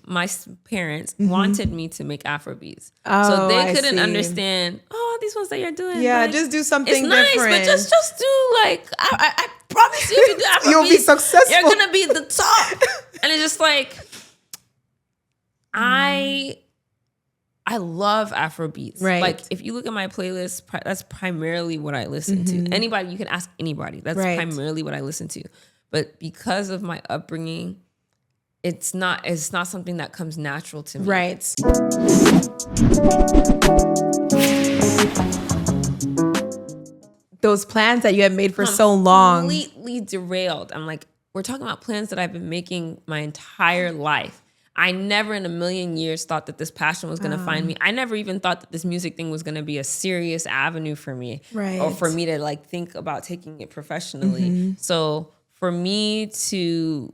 my parents wanted me to make Afrobeats. Oh, so they I couldn't see. understand, these ones that you're doing. Yeah, like, just do something it's nice, different. but just do like, I promise you, if you do Afrobeats, You'll be successful. You're going to be the top. And it's just like, I love Afrobeats. Right. Like, if you look at my playlist, that's primarily what I listen to. Anybody, you can ask anybody. That's primarily what I listen to. But because of my upbringing, it's not something that comes natural to me. Right. Those plans that you had made for so long. Completely derailed. I'm like, we're talking about plans that I've been making my entire life. I never in a million years thought that this passion was going to find me. I never even thought that this music thing was going to be a serious avenue for me. Right. Or for me to like think about taking it professionally. So for me to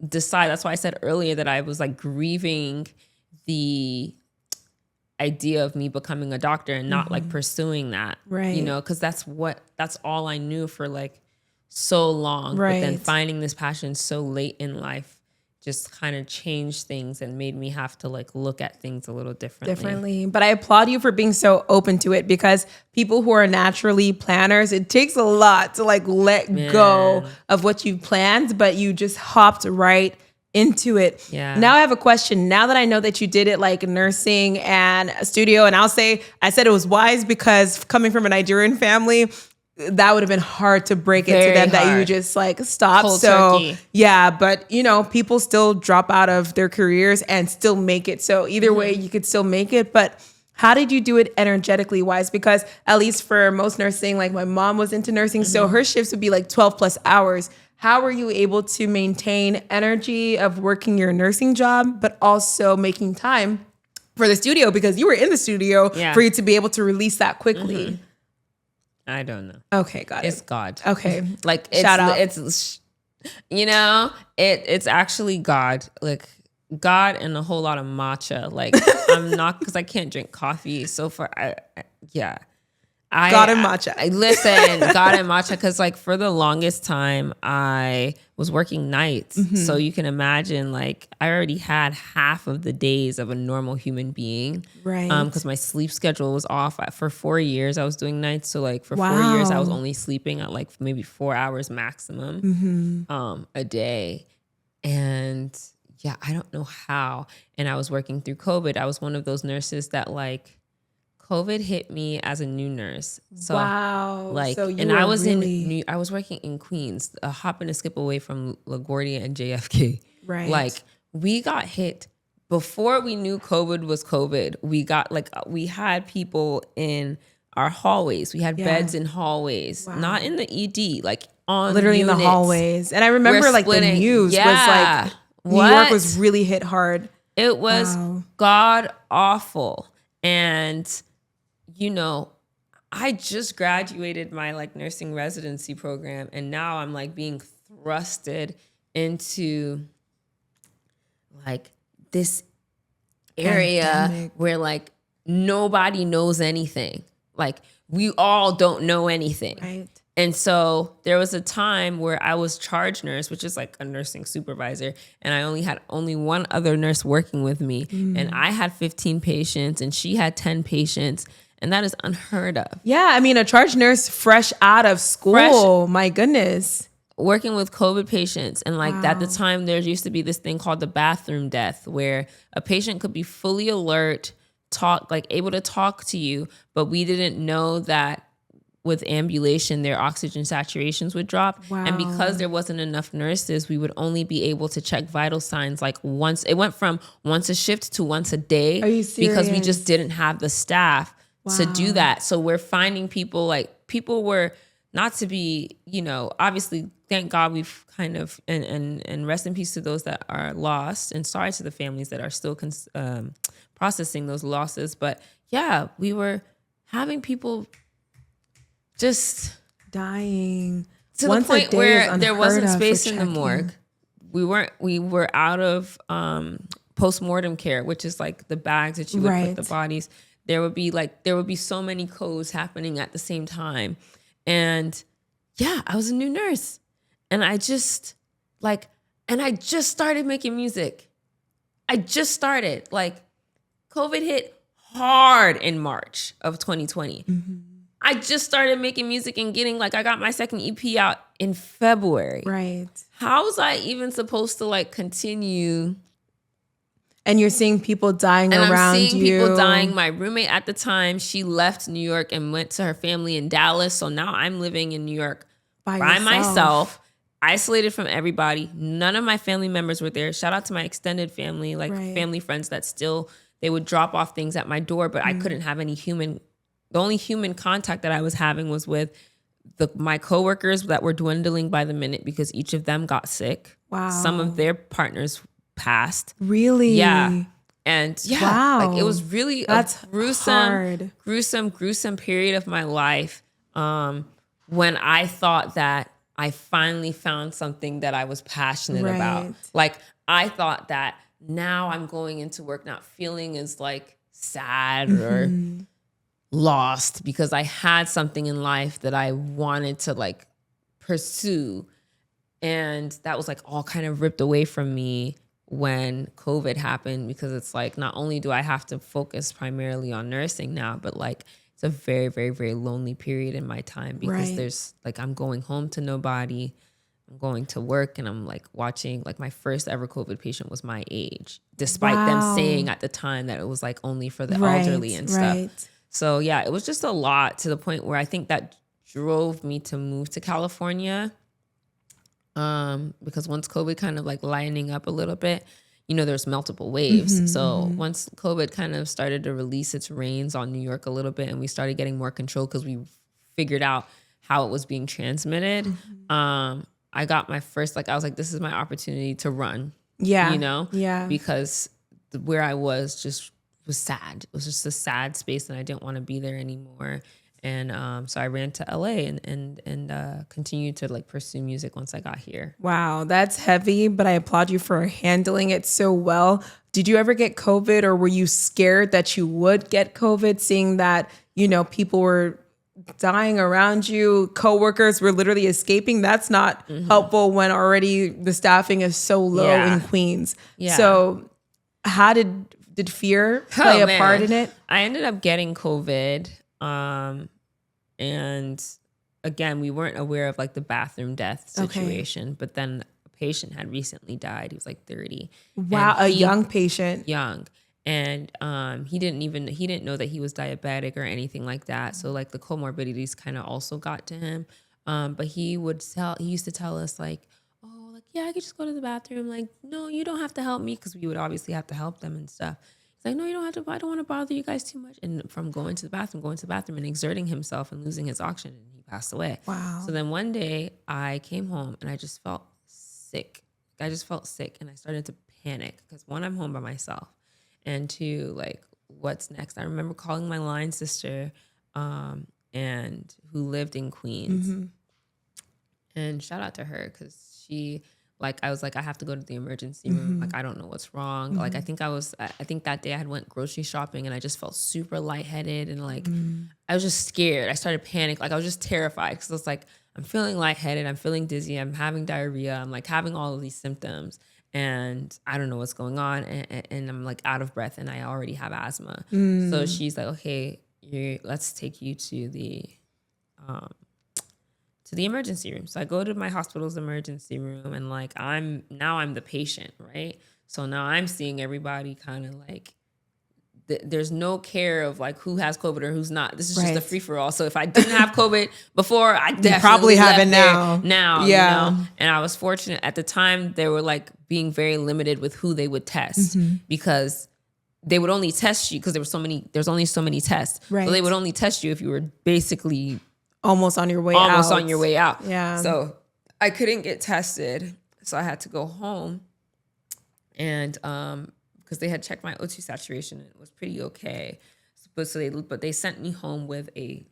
decide, that's why I said earlier that I was like grieving the idea of me becoming a doctor and not like pursuing that. Right. You know, because that's all I knew for like so long. Right. But then finding this passion so late in life just kind of changed things and made me have to like look at things a little differently. But I applaud you for being so open to it, because people who are naturally planners, it takes a lot to like let go of what you planned, but you just hopped right into it. Yeah. Now I have a question. Now that I know that you did it like nursing and a studio, and I said it was wise because coming from a Nigerian family, that would have been hard to break it Very to them hard. that you just like stop. Cold so turkey. yeah, but you know, people still drop out of their careers and still make it. So either way, you could still make it. But how did you do it energetically wise? Because at least for most nursing, like my mom was into nursing, so her shifts would be like 12 plus hours. How were you able to maintain energy of working your nursing job, but also making time for the studio, because you were in the studio for you to be able to release that quickly? I don't know. Okay, got it. It's God. Okay. Like Shout out. It's you know, it's actually God. Like God and a whole lot of matcha. Like I'm not, because I can't drink coffee. So God and matcha. Listen, God and matcha, because like for the longest time I was working nights. So you can imagine, like I already had half of the days of a normal human being. Right. Because my sleep schedule was off. For 4 years I was doing nights. So like for 4 years I was only sleeping at like maybe 4 hours maximum a day. And yeah, I don't know how. And I was working through COVID. I was one of those nurses that like COVID hit me as a new nurse. So, like, so and I was I was working in Queens, a hop and a skip away from LaGuardia and JFK. Right. Like, we got hit before we knew COVID was COVID. We had people in our hallways. We had beds in hallways, not in the ED, like on literally units. In the hallways. And I remember like the news was like, New York was really hit hard. It was god awful. And you know, I just graduated my like nursing residency program, and now I'm like being thrusted into like this area where like nobody knows anything. Like we all don't know anything. Right. And so there was a time where I was charge nurse, which is like a nursing supervisor, and I only had one other nurse working with me. And I had 15 patients and she had 10 patients. And that is unheard of. Yeah, I mean, a charge nurse fresh out of school, my goodness. Working with COVID patients. And like at the time, there used to be this thing called the bathroom death, where a patient could be fully alert, able to talk to you, but we didn't know that with ambulation, their oxygen saturations would drop. Wow. And because there wasn't enough nurses, we would only be able to check vital signs like once. It went from once a shift to once a day. Are you serious? Because we just didn't have the staff to do that. So we're finding people were not to be, you know, obviously, thank God we've kind of, and rest in peace to those that are lost, and sorry to the families that are still processing those losses. But yeah, we were having people just dying to the point where there wasn't space in the morgue. We were out of post-mortem care, which is like the bags that you would put the bodies. There would be so many codes happening at the same time. And yeah, I was a new nurse. And I just started making music. I just started. Like, COVID hit hard in March of 2020. I just started making music and getting, like, I got my second EP out in February. Right. How was I even supposed to, like, continue? And you're seeing people dying and around you. I'm seeing people dying. My roommate at the time, she left New York and went to her family in Dallas. So now I'm living in New York by myself, isolated from everybody. None of my family members were there. Shout out to my extended family, like family friends that still, they would drop off things at my door, but I couldn't have any human. The only human contact that I was having was with my coworkers that were dwindling by the minute because each of them got sick. Wow. Some of their partners passed. Really? Yeah. And like, it was really That's a gruesome period of my life when I thought that I finally found something that I was passionate about. Like, I thought that now I'm going into work not feeling as like sad or lost because I had something in life that I wanted to like pursue. And that was like all kind of ripped away from me when COVID happened, because it's like, not only do I have to focus primarily on nursing now, but like it's a very, very, very lonely period in my time because there's like, I'm going home to nobody. I'm going to work and I'm like watching, like my first ever COVID patient was my age, despite them saying at the time that it was like only for the elderly and stuff. So yeah, it was just a lot, to the point where I think that drove me to move to California. Because once COVID kind of like lining up a little bit, you know, there's multiple waves. So once COVID kind of started to release its reins on New York a little bit and we started getting more control because we figured out how it was being transmitted, I got my first, like, I was like, this is my opportunity to run. Yeah. You know? Yeah. Because where I was just was sad. It was just a sad space and I didn't want to be there anymore. And so I ran to LA and continued to like pursue music once I got here. Wow, that's heavy, but I applaud you for handling it so well. Did you ever get COVID, or were you scared that you would get COVID, seeing that, you know, people were dying around you, coworkers were literally escaping? That's not helpful when already the staffing is so low in Queens. So how did fear play a part in it? I ended up getting COVID. And again, we weren't aware of like the bathroom death situation, but then a patient had recently died. He was like 30. Wow. A young patient. Young. And, he didn't know that he was diabetic or anything like that. So like the comorbidities kind of also got to him. But he used to tell us like, oh, like, yeah, I could just go to the bathroom. Like, no, you don't have to help me. 'Cause we would obviously have to help them and stuff. Like, no, you don't have to, I don't want to bother you guys too much. And from going to the bathroom and exerting himself and losing his oxygen, and he passed away. Wow. So then one day I came home and I just felt sick. And I started to panic because, one, I'm home by myself. And two, like, what's next? I remember calling my line sister and who lived in Queens. And shout out to her because she... Like, I was like, I have to go to the emergency room. Like, I don't know what's wrong. Like, I think that day I had went grocery shopping and I just felt super lightheaded. And like, I was just scared. I started panicking. Like, I was just terrified because I was like, I'm feeling lightheaded. I'm feeling dizzy. I'm having diarrhea. I'm like having all of these symptoms and I don't know what's going on. And I'm like out of breath and I already have asthma. So she's like, okay, let's take you to the emergency room. So I go to my hospital's emergency room and like, I'm the patient, right? So now I'm seeing everybody kind of like, there's no care of like who has COVID or who's not. This is just a free for all. So if I didn't have COVID before, I definitely probably have it now. Yeah. You know? And I was fortunate at the time, they were like being very limited with who they would test because they would only test you because there's only so many tests. Right. So they would only test you if you were basically almost on your way out. Yeah. So I couldn't get tested. So I had to go home. And because they had checked my O2 saturation and it was pretty okay. But they sent me home with a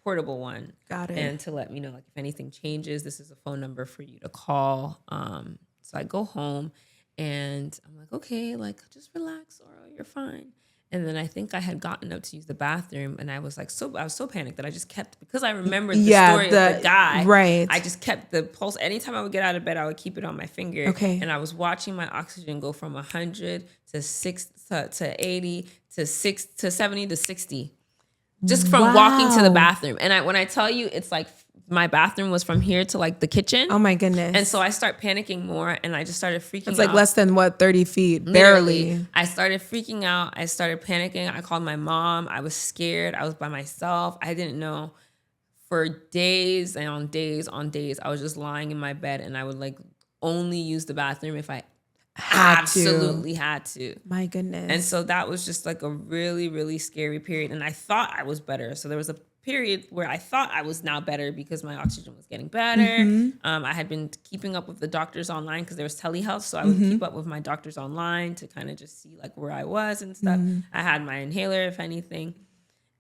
portable one. Got it. And to let me know, like, if anything changes, this is a phone number for you to call. So I go home and I'm like, okay, like, just relax, Oro, you're fine. And then I think I had gotten up to use the bathroom, and I was so panicked that I just kept, because I remembered the story of the guy. Right. I just kept the pulse. Anytime I would get out of bed, I would keep it on my finger. Okay. And I was watching my oxygen go from 100 to 80 to 70 to 60, just from walking to the bathroom. And when I tell you, it's like my bathroom was from here to like the kitchen. Oh my goodness. And so I start panicking more, and I just started freaking out. It's like less than 30 feet, barely. Literally. I started freaking out. I started panicking. I called my mom. I was scared. I was by myself. I didn't know. For days and on days on days, I was just lying in my bed, and I would like only use the bathroom if I absolutely had to. My goodness. And so that was just like a really, really scary period. And I thought I was better. So there was a period where I thought I was now better because my oxygen was getting better. I had been keeping up with the doctors online because there was telehealth. So I would keep up with my doctors online to kind of just see like where I was and stuff. I had my inhaler, if anything.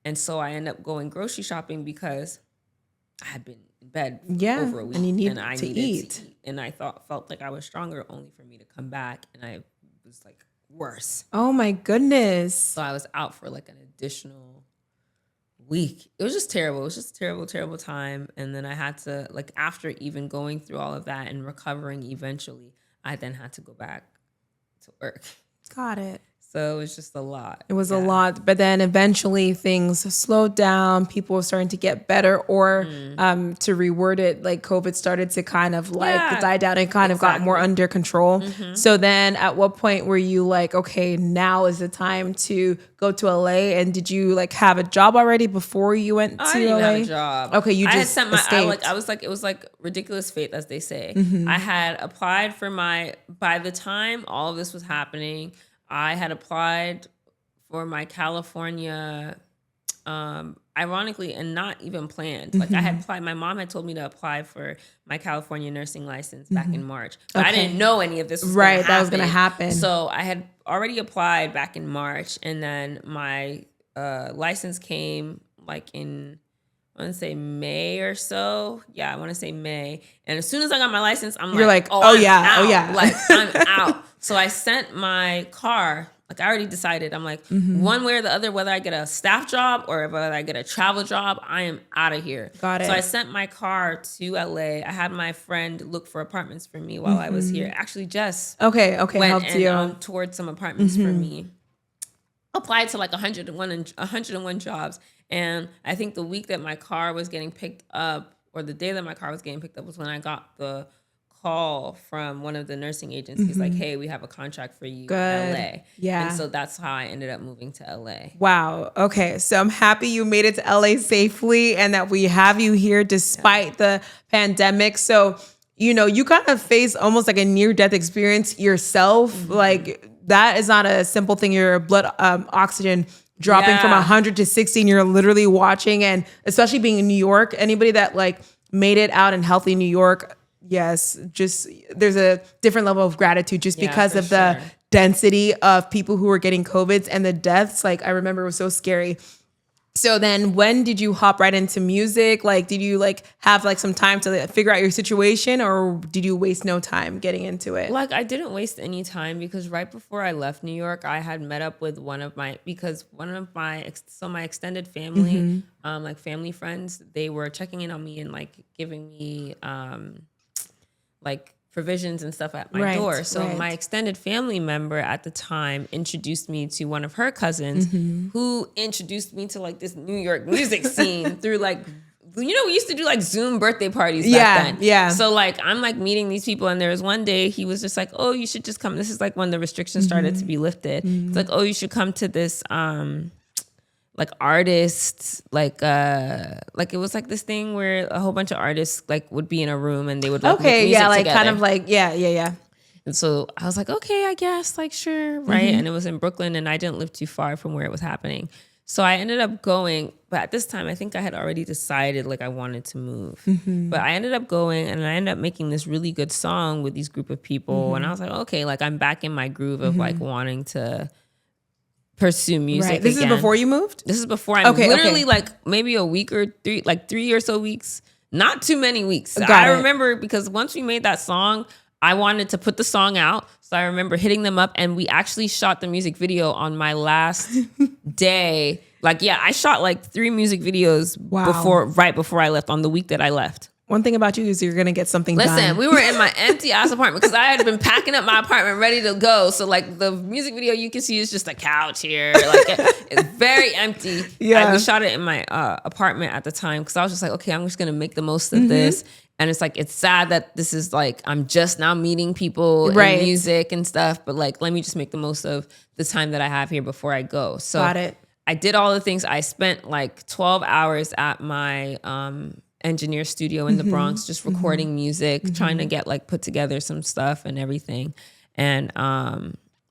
And so I ended up going grocery shopping because I had been in bed over a week, and you needed I to needed eat. to eat. And I felt like I was stronger, only for me to come back, and I was like worse. Oh my goodness. So I was out for like an additional week. It was just terrible. It was just a terrible, terrible time. And then I had to, like, after even going through all of that and recovering eventually, I then had to go back to work. Got it. So it was just a lot. It was a lot, but then eventually things slowed down. People were starting to get better, or to reword it, like COVID started to kind of like die down and kind of got more under control. So then at what point were you like, okay, now is the time to go to LA? And did you like have a job already before you went to LA? I didn't have a job. Okay, you just I had sent escaped. it was like ridiculous fate, as they say. I had applied for by the time all of this was happening, I had applied for my California, ironically, and not even planned. Like I had applied, my mom had told me to apply for my California nursing license back in March. But I didn't know any of this was that was going to happen. So I had already applied back in March, and then my license came like in, I want to say May or so. Yeah, I want to say May. And as soon as I got my license, I'm like, oh yeah. Like I'm out. So I sent my car, like I already decided, I'm like, one way or the other, whether I get a staff job or whether I get a travel job, I am out of here. Got it. So I sent my car to LA. I had my friend look for apartments for me while I was here. Actually, Jess went helped and, you towards some apartments for me. Applied to like 101 jobs. And I think the week that my car was getting picked up, or the day that my car was getting picked up, was when I got the call from one of the nursing agencies, like, hey, we have a contract for you in LA. Yeah. And so that's how I ended up moving to LA. Wow. Okay. So I'm happy you made it to LA safely and that we have you here despite the pandemic. So, you know, you kind of face almost like a near-death experience yourself. Like that is not a simple thing. Your blood oxygen dropping from 100 to 60, and you're literally watching, and especially being in New York, anybody that like made it out in healthy New York, yes, just there's a different level of gratitude just because of the density of people who were getting COVIDs and the deaths. Like I remember it was so scary. So then when did you hop right into music? Like, did you like have like some time to figure out your situation, or did you waste no time getting into it? Like I didn't waste any time, because right before I left New York, I had met up with my extended family, like family friends, they were checking in on me and like giving me, like provisions and stuff at my door. So my extended family member at the time introduced me to one of her cousins, who introduced me to like this New York music scene through like, you know, we used to do like Zoom birthday parties back then. Yeah. So like, I'm like meeting these people, and there was one day he was just like, oh, you should just come. This is like when the restrictions started to be lifted. It's like, oh, you should come to this, like artists, like it was like this thing where a whole bunch of artists like would be in a room and they would like make music like together. kind of like yeah. And so I was like, okay, I guess, like sure, right? And it was in Brooklyn, and I didn't live too far from where it was happening. So I ended up going, but at this time I think I had already decided like I wanted to move. But I ended up going, and I ended up making this really good song with these group of people, and I was like, okay, like I'm back in my groove of like wanting to pursue music. This again. is before you moved? This is before I moved. Literally like maybe a week or 3 or so weeks. Not too many weeks. I remember because once we made that song, I wanted to put the song out. So I remember hitting them up, and we actually shot the music video on my last day. Like, yeah, I shot like 3 music videos right before I left, on the week that I left. One thing about you is you're going to get something done. Listen, we were in my empty ass apartment because I had been packing up my apartment ready to go. So like the music video you can see is just a couch here. Like it's very empty. Yeah. We shot it in my apartment at the time because I was just like, okay, I'm just going to make the most of this. And it's like, it's sad that this is like, I'm just now meeting people in music and stuff. But like, let me just make the most of the time that I have here before I go. So Got it. I did all the things. I spent like 12 hours at my engineer studio in the Bronx, just recording music, trying to get like put together some stuff and everything. And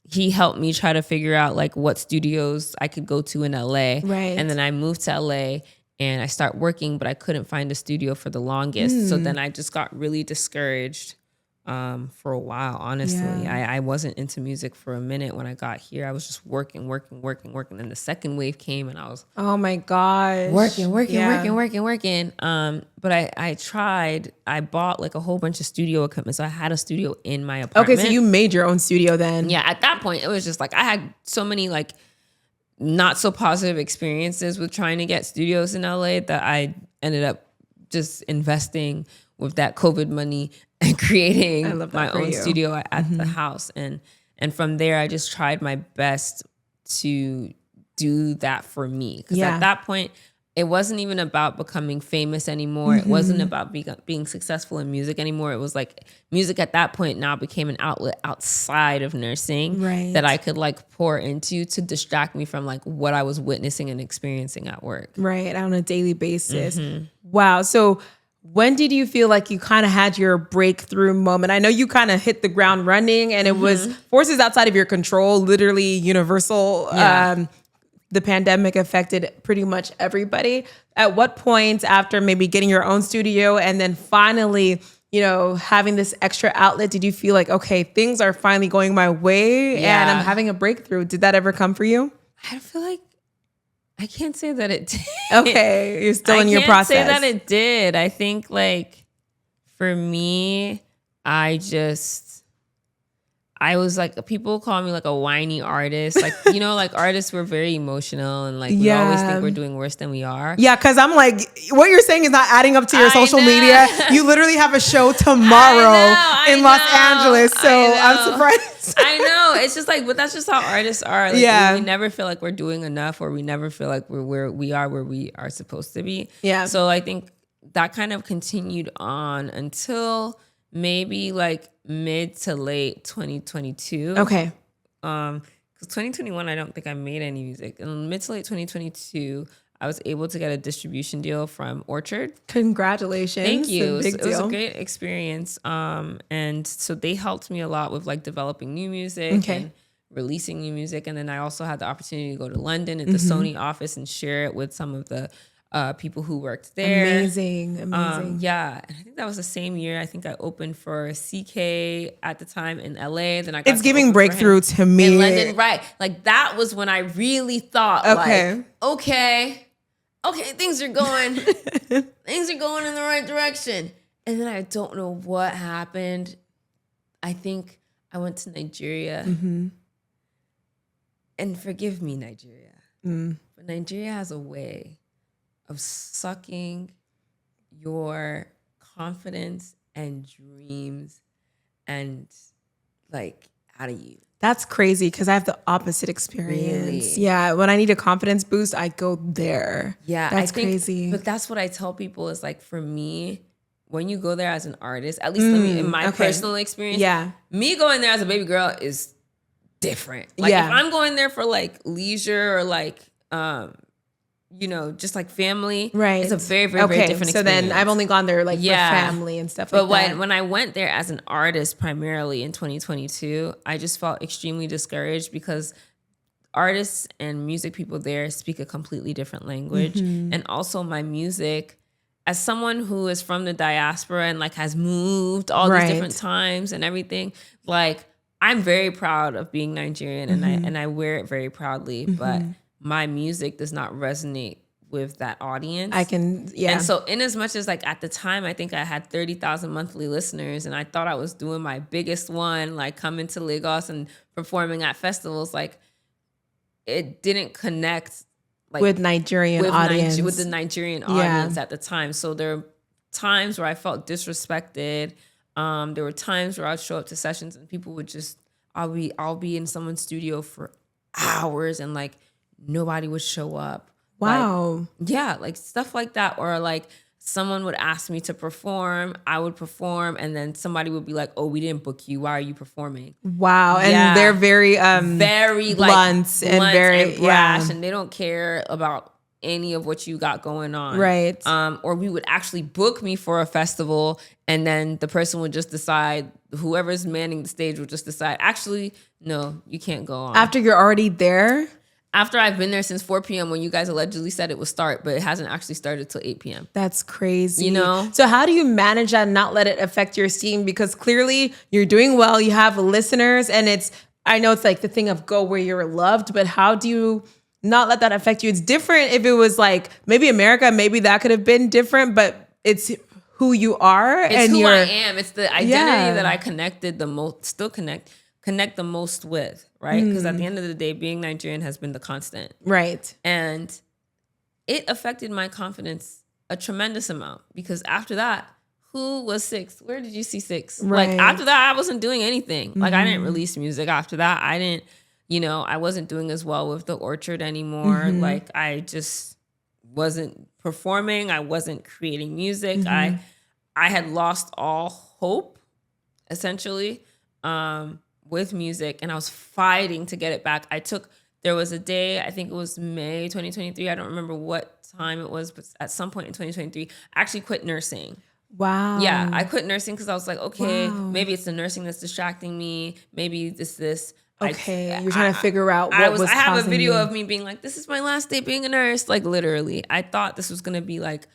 he helped me try to figure out like what studios I could go to in LA. Right. And then I moved to LA and I started working, but I couldn't find a studio for the longest. So then I just got really discouraged for a while, honestly. Yeah. I wasn't into music for a minute when I got here. I was just working. Then the second wave came and I was oh my gosh, working. But I tried. I bought like a whole bunch of studio equipment. So I had a studio in my apartment. Okay, so you made your own studio then. Yeah, at that point, it was just like I had so many like not so positive experiences with trying to get studios in LA that I ended up just investing with that COVID money and creating my own studio at the house. And from there, I just tried my best to do that for me. Because at that point, it wasn't even about becoming famous anymore. It wasn't about being successful in music anymore. It was like music at that point now became an outlet outside of nursing that I could like pour into to distract me from like what I was witnessing and experiencing at work. Right, on a daily basis. Wow. So when did you feel like you kind of had your breakthrough moment? I know you kind of hit the ground running and it was forces outside of your control, literally universal. The pandemic affected pretty much everybody. At what point after maybe getting your own studio and then finally, you know, having this extra outlet, did you feel like, okay, things are finally going my way and I'm having a breakthrough? Did that ever come for you? I feel like I can't say that it did. Okay, you're still in your process. I can't say that it did. I think like for me, I was like, people call me like a whiny artist. Like, you know, like artists, we're very emotional and like we always think we're doing worse than we are. Yeah, because I'm like, what you're saying is not adding up to your social media. You literally have a show tomorrow in Los Angeles. So I'm surprised. I know. It's just like, but that's just how artists are. Like, we never feel like we're doing enough or we never feel like we're where we are supposed to be. Yeah. So I think that kind of continued on until maybe like mid to late 2022. Okay. Because 2021, I don't think I made any music. In mid to late 2022, I was able to get a distribution deal from Orchard. Congratulations. Thank you. It was a great experience. And so they helped me a lot with like developing new music and releasing new music. And then I also had the opportunity to go to London at the Sony office and share it with some of the people who worked there. Amazing. Yeah. And I think that was the same year. I think I opened for CK at the time in LA. Then it's giving breakthrough to me. In London, right. Like that was when I really thought like, okay, things are going in the right direction. And then I don't know what happened. I think I went to Nigeria. And forgive me, Nigeria. But Nigeria has a way of sucking your confidence and dreams and like out of you. That's crazy because I have the opposite experience. Really? Yeah, when I need a confidence boost, I go there. Yeah, that's crazy. But that's what I tell people is like, for me, when you go there as an artist, at least in my personal experience, me going there as a baby girl is different. Like if I'm going there for like leisure or like you know, just like family. Right. It's a very, very, very different experience. So then I've only gone there like for family and stuff like that. But when I went there as an artist primarily in 2022, I just felt extremely discouraged because artists and music people there speak a completely different language. And also my music, as someone who is from the diaspora and like has moved all these different times and everything, like I'm very proud of being Nigerian and I wear it very proudly, but my music does not resonate with that audience. And so in as much as like at the time, I think I had 30,000 monthly listeners and I thought I was doing my biggest one, like coming to Lagos and performing at festivals, like it didn't connect like with Nigerian audience. With the Nigerian audience at the time. So there were times where I felt disrespected. There were times where I'd show up to sessions and people would just, I'll be in someone's studio for hours and like nobody would show up. Wow. Like, like stuff like that. Or like someone would ask me to perform, I would perform, and then somebody would be like, "Oh, we didn't book you. Why are you performing?" Wow. And they're very blunt and very brash, and they don't care about any of what you got going on. Right. Or we would actually book me for a festival and then the person would just decide, whoever's manning the stage would just decide, actually, no, you can't go on. After you're already there? After I've been there since 4 p.m. when you guys allegedly said it would start, but it hasn't actually started till 8 p.m. That's crazy. You know? So how do you manage that and not let it affect your esteem? Because clearly you're doing well, you have listeners, and I know it's like the thing of go where you're loved, but how do you not let that affect you? It's different if it was like maybe America, maybe that could have been different, but it's who you are. It's who I am. It's the identity that I connected the most, still connect the most with, right? Because at the end of the day, being Nigerian has been the constant. Right. And it affected my confidence a tremendous amount because after that, who was Six? Where did you see Six? Right. Like after that, I wasn't doing anything. Like I didn't release music after that. I didn't, I wasn't doing as well with the Orchard anymore. Like I just wasn't performing. I wasn't creating music. I had lost all hope, essentially, with music, and I was fighting to get it back. There was a day, I think it was May 2023. I don't remember what time it was, but at some point in 2023, I actually quit nursing. Wow. Yeah, I quit nursing because I was like, okay, maybe it's the nursing that's distracting me. Maybe this. Okay, you're trying to figure out what was I have a video you. of me being like, this is my last day being a nurse. Like literally, I thought this was going to be like,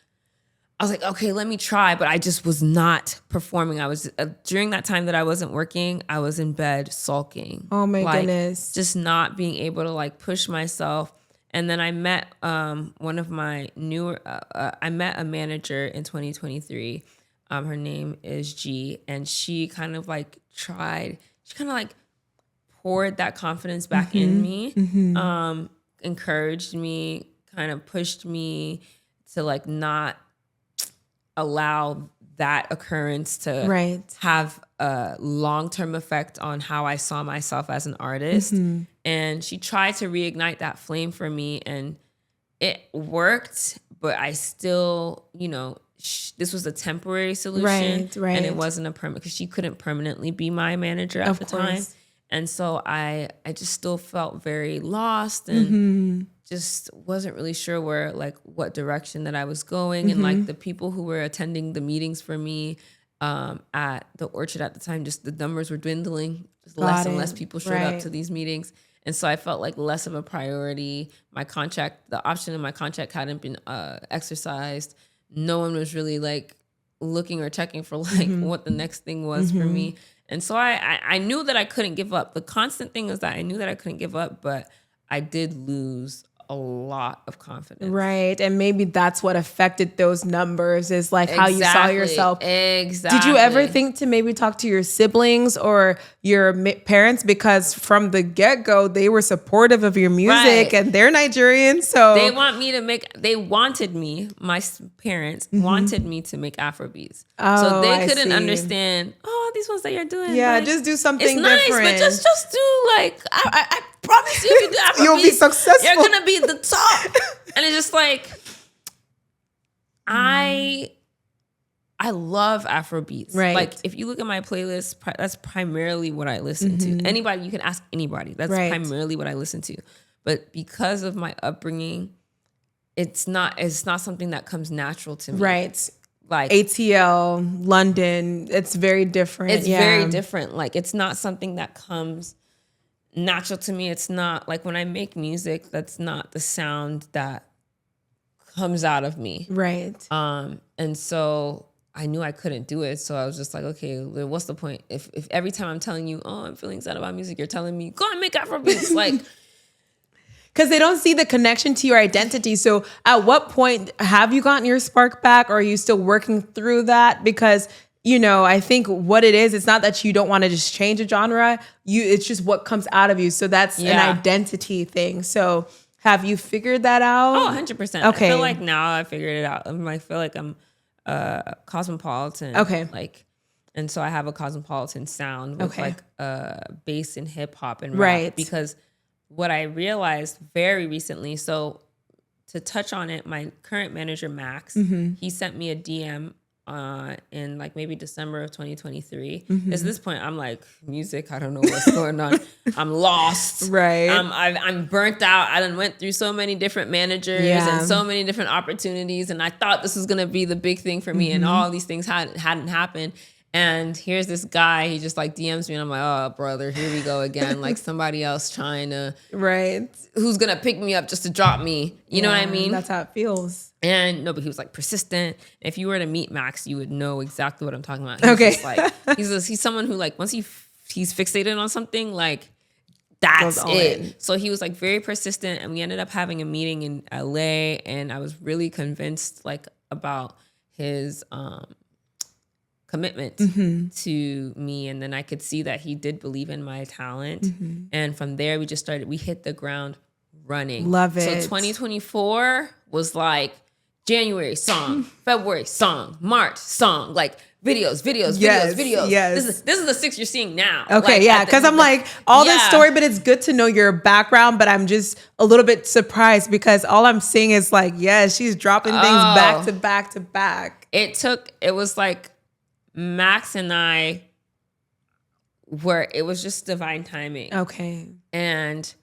I was like, okay, let me try. But I just was not performing. I was, during that time that I wasn't working, I was in bed sulking. Oh my goodness. Just not being able to like push myself. And then I met one of my newer, I met a manager in 2023. Her name is G. And she kind of like poured that confidence back in me, encouraged me, kind of pushed me to like not allow that occurrence to have a long-term effect on how I saw myself as an artist. And she tried to reignite that flame for me and it worked, but I still, this was a temporary solution and it wasn't a permanent, because she couldn't permanently be my manager at the time. And so I just still felt very lost and just wasn't really sure what direction that I was going. And like the people who were attending the meetings for me at the Orchard at the time, just the numbers were dwindling. Just less and less people showed up to these meetings. And so I felt like less of a priority. My contract, the option in my contract hadn't been exercised. No one was really like looking or checking for like what the next thing was for me. And so I knew that I couldn't give up. The constant thing is that I knew that I couldn't give up, but I did lose a lot of confidence. Right. And maybe that's what affected those numbers, is like how you saw yourself. Exactly. Did you ever think to maybe talk to your siblings or your parents? Because from the get-go, they were supportive of your music and they're Nigerian. So they wanted me, my parents wanted me to make Afrobeats. So they couldn't understand, these ones that you're doing. Yeah, like, just do something it's nice, different. But just do like, I promise you, if you do Afrobeats, you'll be successful. You're going to be the top. And it's just like, I love Afrobeats. Right. Like if you look at my playlist, that's primarily what I listen to. Anybody, you can ask anybody. That's primarily what I listen to. But because of my upbringing, it's not something that comes natural to me. Right. Like ATL, London, it's very different. It's very different. Like it's not something that comes natural to me. It's not like when I make music, that's not the sound that comes out of me. Right. And so I knew I couldn't do it. So I was just like, okay, what's the point? If every time I'm telling you, I'm feeling sad about music, you're telling me, go and make Afrobeats. Like, because they don't see the connection to your identity. So at what point have you gotten your spark back, or are you still working through that? Because, you know, I think what it is, it's not that you don't want to just change a genre. It's just what comes out of you. So that's an identity thing. So have you figured that out? Oh, 100%. Okay. I feel like now I figured it out. I feel like I'm cosmopolitan. Okay. Like, and so I have a cosmopolitan sound with like bass and hip hop and rap. Because what I realized very recently, so to touch on it, my current manager, Max, he sent me a DM in like maybe December of 2023. At this point, I'm like, music, I don't know what's going on. I'm lost. Right. I'm burnt out. I done went through so many different managers and so many different opportunities. And I thought this was going to be the big thing for me. And all these things hadn't happened. And here's this guy, he just like DMs me and I'm like, oh, brother, here we go again. Like somebody else trying to, who's going to pick me up just to drop me. You know what I mean? That's how it feels. And no, but he was like persistent. If you were to meet Max, you would know exactly what I'm talking about. He's just like, he's someone who like, once he's fixated on something, like that's it. So he was like very persistent, and we ended up having a meeting in LA, and I was really convinced like about his, commitment to me. And then I could see that he did believe in my talent. And from there, we hit the ground running. Love it. So 2024 was like January song, February song, March song, like videos. Yes. This is the 6 you're seeing now. Okay, like, because I'm like, all this story, but it's good to know your background, but I'm just a little bit surprised because all I'm seeing is like, she's dropping things back to back to back. It was like Max and it was just divine timing. Okay. And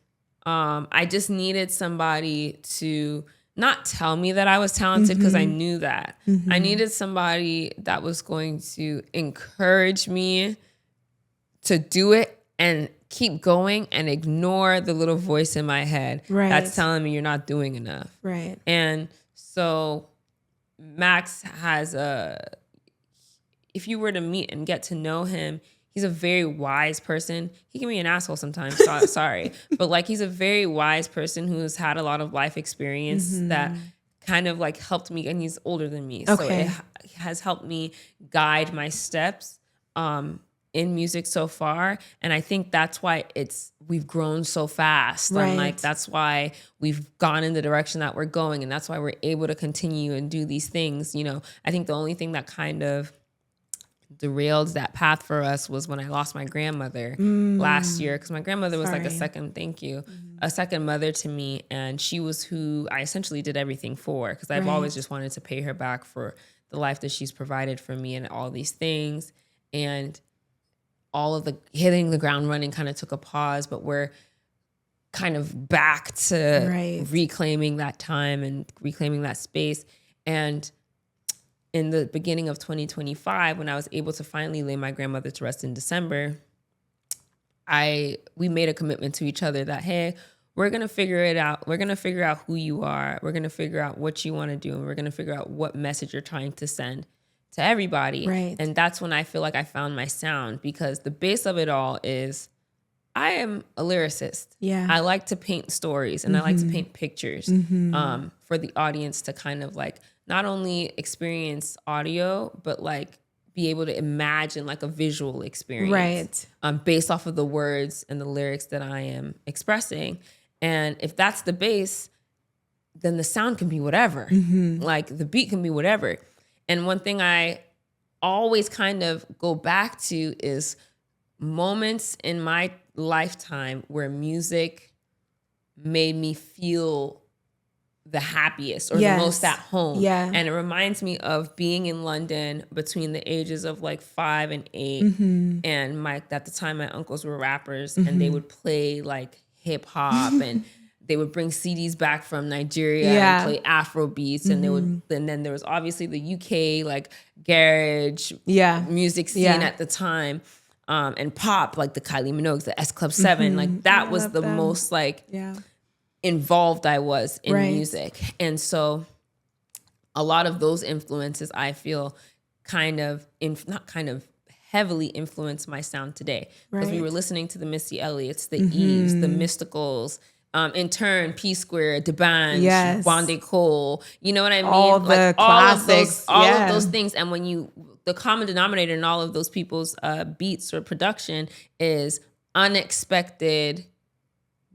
I just needed somebody to not tell me that I was talented, because I knew that. I needed somebody that was going to encourage me to do it and keep going and ignore the little voice in my head that's telling me you're not doing enough. Right. And so Max has if you were to meet and get to know him, he's a very wise person. He can be an asshole sometimes. Sorry. But like, he's a very wise person who's had a lot of life experience that kind of like helped me. And he's older than me. Okay. So it has helped me guide my steps in music so far. And I think that's why we've grown so fast. Right. And like, that's why we've gone in the direction that we're going. And that's why we're able to continue and do these things. You know, I think the only thing that kind of derailed that path for us was when I lost my grandmother last year, because my grandmother was like a second mother to me, and she was who I essentially did everything for, because I've always just wanted to pay her back for the life that she's provided for me and all these things. And all of the hitting the ground running kind of took a pause, but we're kind of back to reclaiming that time and reclaiming that space. And in the beginning of 2025, when I was able to finally lay my grandmother to rest in December, we made a commitment to each other that, hey, we're going to figure it out. We're going to figure out who you are. We're going to figure out what you want to do. And we're going to figure out what message you're trying to send to everybody. Right. And that's when I feel like I found my sound, because the base of it all is I am a lyricist. Yeah. I like to paint stories, and I like to paint pictures for the audience to kind of like not only experience audio, but like be able to imagine like a visual experience based off of the words and the lyrics that I am expressing. And if that's the base, then the sound can be whatever. Like the beat can be whatever. And one thing I always kind of go back to is moments in my lifetime where music made me feel the happiest or the most at home. Yeah. And it reminds me of being in London between the ages of like 5 and 8. And at the time, my uncles were rappers, and they would play like hip hop, and they would bring CDs back from Nigeria and play Afro beats. And and then there was obviously the UK like garage music scene at the time. And pop, like the Kylie Minogue, the S Club 7, like that was the most like involved I was in music. And so a lot of those influences I feel heavily influenced my sound today, because we were listening to the Missy Elliott's, the Eves, the Mysticals, In Turn, P Square, D'banj, Yes. Wande Cole. You know what I mean? All the classics. All of those things. And when the common denominator in all of those people's beats or production is unexpected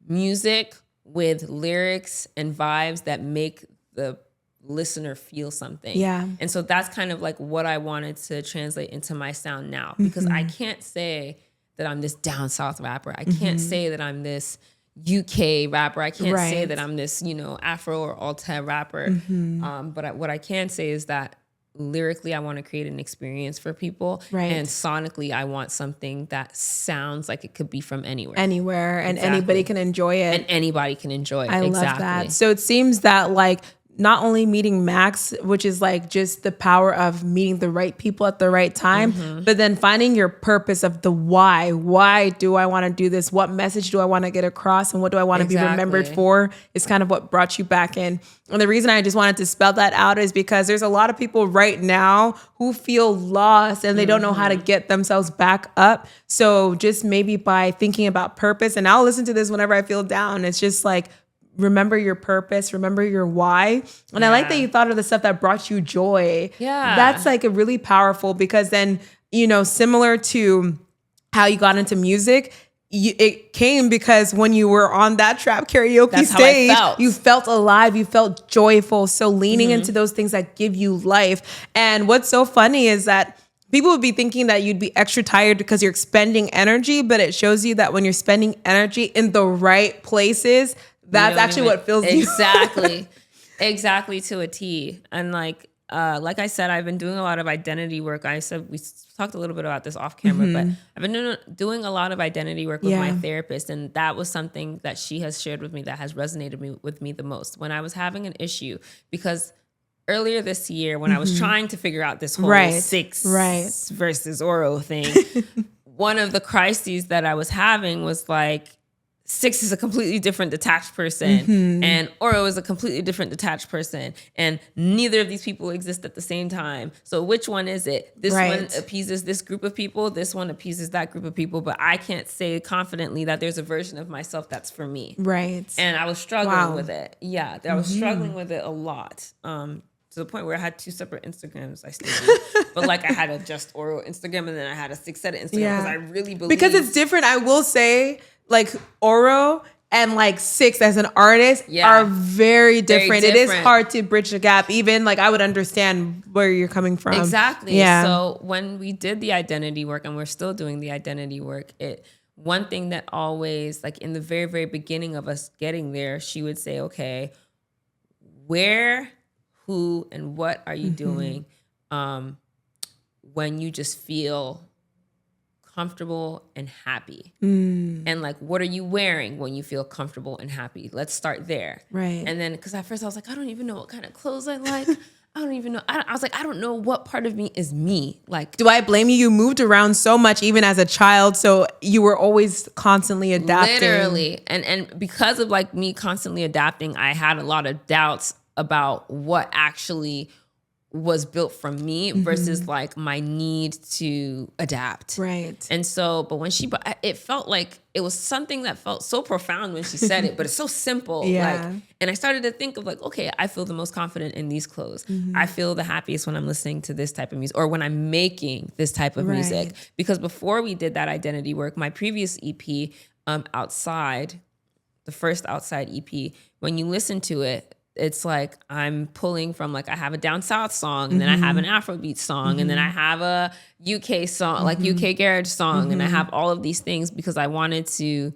music with lyrics and vibes that make the listener feel something. Yeah. And so that's kind of like what I wanted to translate into my sound now, because I can't say that I'm this down south rapper. I can't say that I'm this UK rapper. I can't say that I'm this, Afro or Alta rapper. But what I can say is that lyrically, I want to create an experience for people. Right. And sonically, I want something that sounds like it could be from anywhere. And anybody can enjoy it. And anybody can enjoy it. I love that. So it seems that like not only meeting Max, which is like just the power of meeting the right people at the right time, but then finding your purpose of the why. Why do I want to do this? What message do I want to get across? And what do I want to be remembered for is kind of what brought you back in. And the reason I just wanted to spell that out is because there's a lot of people right now who feel lost and they don't know how to get themselves back up. So just maybe by thinking about purpose, and I'll listen to this whenever I feel down, it's just like, remember your purpose, remember your why. And I like that you thought of the stuff that brought you joy. Yeah. That's like a really powerful, because then, similar to how you got into music, it came because when you were on that trap karaoke stage, you felt alive, you felt joyful. So leaning into those things that give you life. And what's so funny is that people would be thinking that you'd be extra tired because you're expending energy, but it shows you that when you're spending energy in the right places, that's actually what fills you. Exactly to a T. And like I said, I've been doing a lot of identity work. I said we talked a little bit about this off camera, but I've been doing a lot of identity work with my therapist, and that was something that she has shared with me that has resonated with me the most. When I was having an issue, because earlier this year, when I was trying to figure out this whole Six versus Oro thing, one of the crises that I was having was like, Six is a completely different detached person and Oro is a completely different detached person, and neither of these people exist at the same time. So which one is it? This one appeases this group of people, this one appeases that group of people, but I can't say confidently that there's a version of myself that's for me. Right. And I was struggling with it. Yeah, I was struggling with it a lot. To the point where I had 2 separate Instagrams. I still do. But like I had a just Oro Instagram and then I had a Six Set Instagram because I really believe. Because it's different. I will say, like Oro and like Six as an artist are very different. It is hard to bridge the gap. Even like I would understand where you're coming from. Exactly. Yeah. So when we did the identity work, and we're still doing the identity work, one thing that always, like in the very, very beginning of us getting there, she would say, okay, where, who, and what are you doing when you just feel comfortable and happy? And like, what are you wearing when you feel comfortable and happy? Let's start there. Right. And then, because at first I was like, I don't even know what kind of clothes I like. I don't even know. I was like, I don't know what part of me is me. Like, do I blame you? You moved around so much, even as a child. So you were always constantly adapting. Literally. And because of like me constantly adapting, I had a lot of doubts about what actually was built from me versus like my need to adapt. Right. And so, but when it felt like it was something that felt so profound when she said it, but it's so simple. Yeah. Like, and I started to think of like, okay, I feel the most confident in these clothes. I feel the happiest when I'm listening to this type of music or when I'm making this type of music. Because before we did that identity work, my previous EP, Outside, the first Outside EP, when you listen to it, it's like I'm pulling from, like, I have a down south song, and then I have an Afrobeat song, and then I have a UK song, like UK garage song, and I have all of these things because I wanted to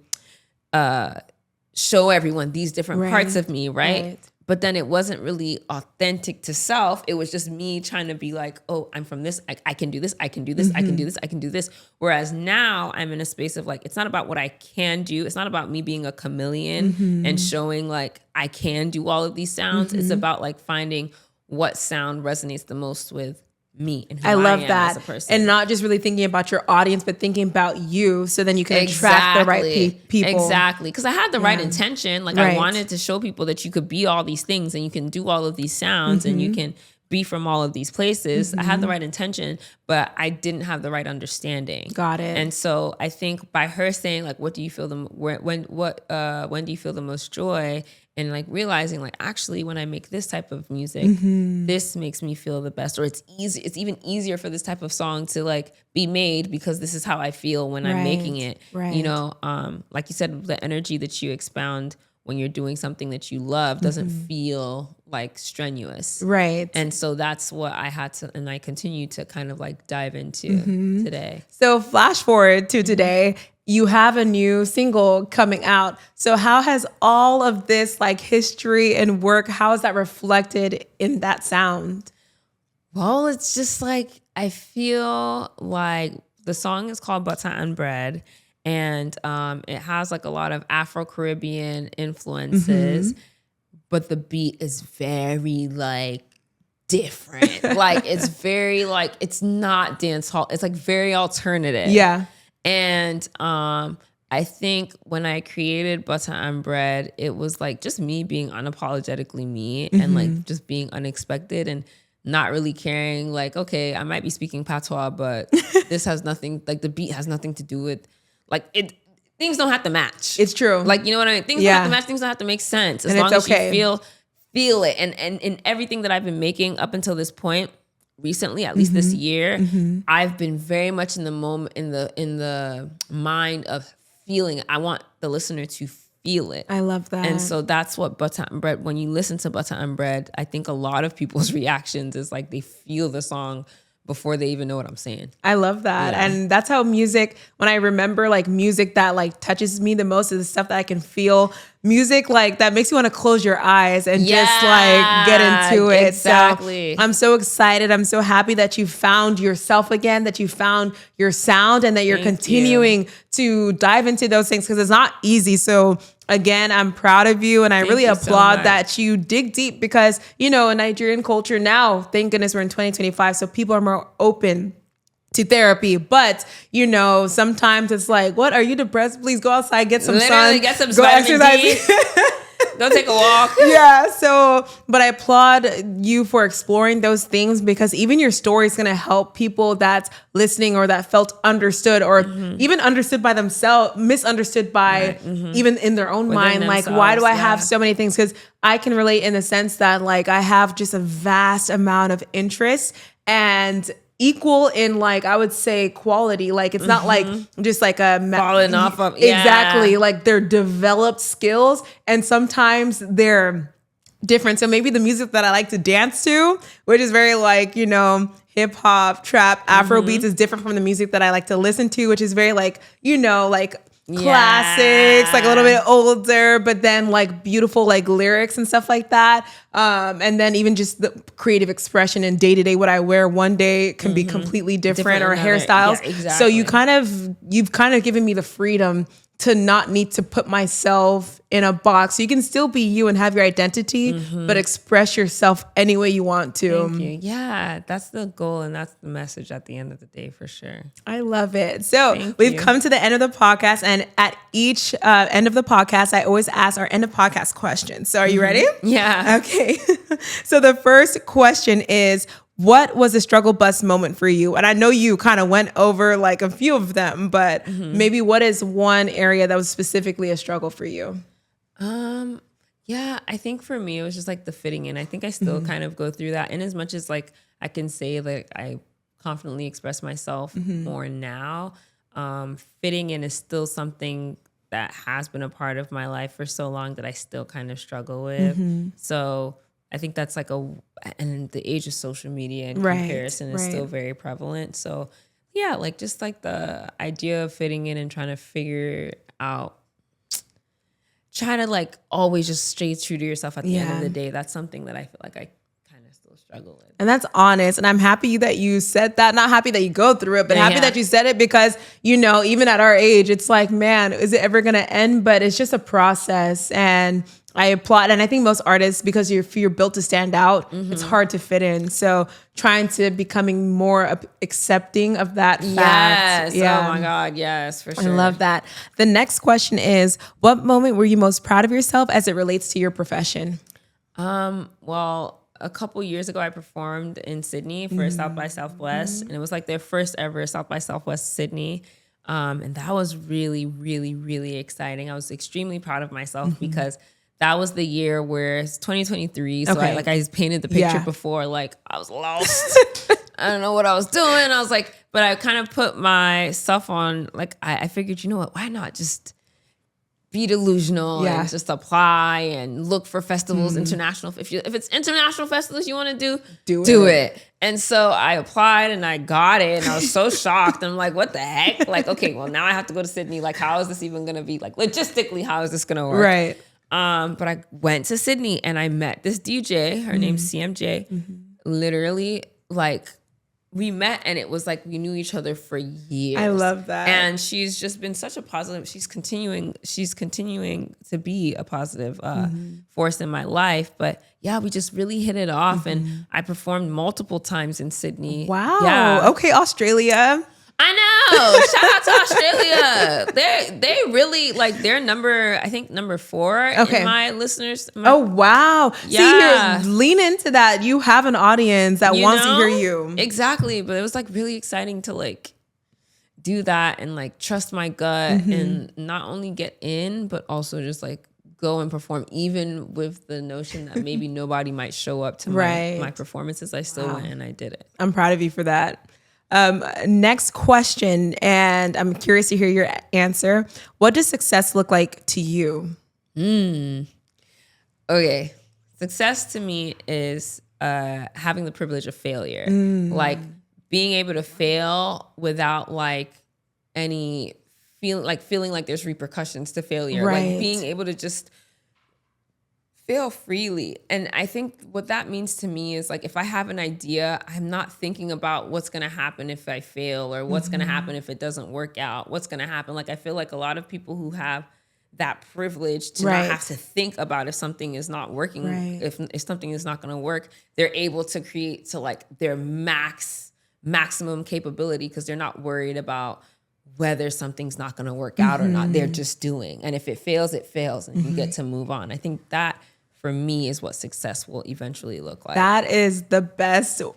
show everyone these different parts of me, right? But then it wasn't really authentic to self. It was just me trying to be like, oh, I'm from this. I can do this. I can do this. I can do this. I can do this. Whereas now I'm in a space of like, it's not about what I can do. It's not about me being a chameleon and showing like I can do all of these sounds. It's about like finding what sound resonates the most with me and who I love am that as a person. And not just really thinking about your audience, but thinking about you so then you can attract the right people. Exactly. Because I had the right intention. Like I wanted to show people that you could be all these things and you can do all of these sounds and you can be from all of these places. I had the right intention, but I didn't have the right understanding. Got it. And so I think by her saying like, what do you feel when do you feel the most joy? And like realizing like, actually, when I make this type of music, this makes me feel the best, or it's even easier for this type of song to like be made because this is how I feel when I'm making it. Right. You know, like you said, the energy that you expound when you're doing something that you love doesn't feel like strenuous. Right. And so that's what I had to, and I continue to kind of like dive into today. So flash forward to today, you have a new single coming out. So how has all of this like history and work, how is that reflected in that sound? Well, it's just like, I feel like the song is called Butter and Bread. And it has like a lot of Afro-Caribbean influences, but the beat is very like different. Like it's very like, it's not dance hall. It's like very alternative. Yeah. And I think when I created Butter and Bread, it was like just me being unapologetically me and like just being unexpected and not really caring. Like, okay, I might be speaking patois, but this has nothing, like the beat has nothing to do with like it. Things don't have to match. It's true. Like, you know what I mean? Things don't have to match. Things don't have to make sense. As long as you feel it. And in everything that I've been making up until this point, recently, at least this year, I've been very much in the moment, in the mind of feeling it. I want the listener to feel it. I love that. And so that's what Butter and Bread, when you listen to Butter and Bread, I think a lot of people's reactions is like they feel the song before they even know what I'm saying. I love that. Yeah. And that's how music, when I remember like music that like touches me the most is the stuff that I can feel. Music like that makes you want to close your eyes and just like get into it. Exactly. So I'm so excited. I'm so happy that you found yourself again, that you found your sound and that you're continuing to dive into those things because it's not easy. So again, I'm proud of you and I really applaud that you dig deep because, you know, in Nigerian culture now, thank goodness we're in 2025, so people are more open to therapy. But, you know, sometimes it's like, what, are you depressed? Please go outside, get some sun. Get some go exercise. Go take a walk. Yeah. So, but I applaud you for exploring those things because even your story is going to help people that's listening or that felt understood or even understood by themselves, misunderstood by even in their own mind. Like, why do I have so many things? Because I can relate in the sense that like I have just a vast amount of interest and equal in like, I would say quality. Like it's not like just like a falling off of exactly like they're developed skills and sometimes they're different. So maybe the music that I like to dance to, which is very like, you know, hip hop, trap, Afro beats is different from the music that I like to listen to, which is very like, you know, like classics, like a little bit older, but then like beautiful like lyrics and stuff like that. And then even just the creative expression and day to day, what I wear one day can be completely different or hairstyles. Yeah, exactly. So you've kind of given me the freedom to not need to put myself in a box. So you can still be you and have your identity, but express yourself any way you want to. Thank you. Yeah, that's the goal and that's the message at the end of the day for sure. I love it. So we've come to the end of the podcast and at each end of the podcast, I always ask our end of podcast questions. So are you ready? Yeah. Okay. So the first question is, what was a struggle bus moment for you? And I know you kind of went over like a few of them, but maybe what is one area that was specifically a struggle for you? Yeah, I think for me, it was just like the fitting in. I think I still kind of go through that. And as much as like I can say like I confidently express myself more now, fitting in is still something that has been a part of my life for so long that I still kind of struggle with. So I think that's like and the age of social media and comparison is still very prevalent. So yeah, like just like the idea of fitting in and trying to figure out, trying to like always just stay true to yourself at the end of the day. That's something that I feel like I kind of still struggle with. And that's honest. And I'm happy that you said that. Not happy that you go through it, but happy that you said it because, you know, even at our age, it's like, man, is it ever going to end? But it's just a process. And I applaud. And I think most artists, because you're built to stand out, it's hard to fit in. So trying to becoming more accepting of that fact. Yes. Oh my God. Yes, for sure. I love that. The next question is, what moment were you most proud of yourself as it relates to your profession? Well, a couple years ago, I performed in Sydney for South by Southwest, and it was like their first ever South by Southwest Sydney. And that was really, really, really exciting. I was extremely proud of myself because that was the year where it's 2023. So I painted the picture before, like I was lost. I don't know what I was doing. I was like, but I kind of put myself on, like, I figured, you know what, why not just be delusional and just apply and look for festivals, international. If it's international festivals you want to do it. And so I applied and I got it, and I was so shocked. I'm like, what the heck? Like, okay, well now I have to go to Sydney. Like, how is this even going to be? Like, logistically, how is this going to work? Right. But I went to Sydney and I met this DJ. Her name's CMJ. Literally, like, we met and it was like we knew each other for years. I love that. And she's just been such a positive, she's continuing to be a positive force in my life. But yeah, we just really hit it off. And I performed multiple times in Sydney. Wow. Yeah. Okay, Australia. I know. Shout out to Australia. They really, like, they're number 4 in my listeners. Oh, wow. Yeah. See, here, lean into that. You have an audience that wants to hear you. Exactly. But it was like really exciting to like do that and like trust my gut and not only get in, but also just like go and perform, even with the notion that maybe nobody might show up to my performances. I still went and I did it. I'm proud of you for that. Next question, and I'm curious to hear your answer. What does success look like to you? Okay. Success to me is having the privilege of failure. Like being able to fail without like any feeling like there's repercussions to failure. Right. Like being able to just fail freely. And I think what that means to me is like, if I have an idea, I'm not thinking about what's going to happen if I fail or what's going to happen if it doesn't work out, what's going to happen. Like, I feel like a lot of people who have that privilege to not have to think about if something is not working, if something is not going to work, they're able to create to like their maximum capability because they're not worried about whether something's not going to work out or not. They're just doing. And if it fails, it fails, and you get to move on. I think that for me is what success will eventually look like. That is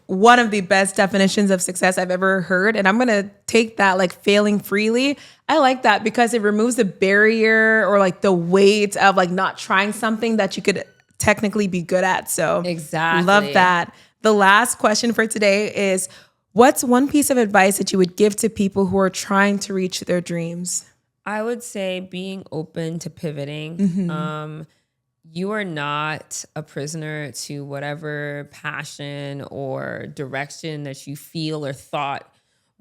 one of the best definitions of success I've ever heard. And I'm going to take that, like failing freely. I like that because it removes the barrier or like the weight of like not trying something that you could technically be good at. So exactly. Love that. The last question for today is, what's one piece of advice that you would give to people who are trying to reach their dreams? I would say being open to pivoting. You are not a prisoner to whatever passion or direction that you feel or thought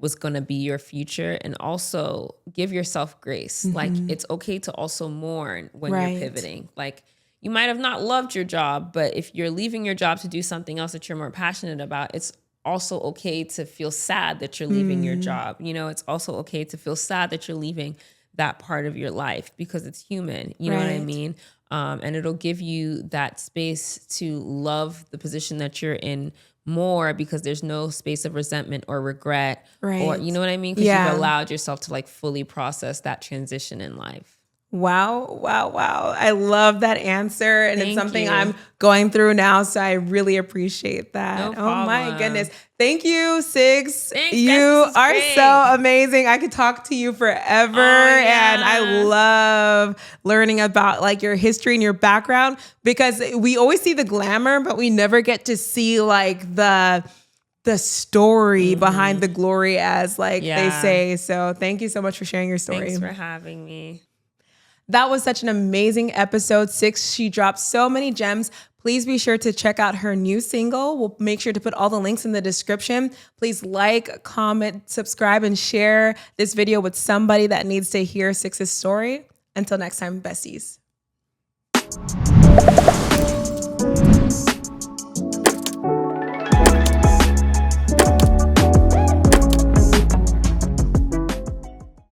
was going to be your future. And also give yourself grace. Like, it's okay to also mourn when you're pivoting. Like, you might have not loved your job, but if you're leaving your job to do something else that you're more passionate about, it's also okay to feel sad that you're leaving your job. You know, it's also okay to feel sad that you're leaving that part of your life because it's human. You know what I mean? And it'll give you that space to love the position that you're in more because there's no space of resentment or regret. Or, you know what I mean? Because you've allowed yourself to like fully process that transition in life. Wow. I love that answer. And it's something I'm going through now. So I really appreciate that. No oh my problem. goodness. Thank you, Sigs. Thanks, you guys, are great. so amazing. I could talk to you forever. And I love learning about like your history and your background because we always see the glamour, but we never get to see like the story behind the glory, as like they say. So thank you so much for sharing your story. Thanks for having me. That was such an amazing episode. Sigs, she dropped so many gems. Please be sure to check out her new single. We'll make sure to put all the links in the description. Please like, comment, subscribe, and share this video with somebody that needs to hear Sigs's story. Until next time, besties.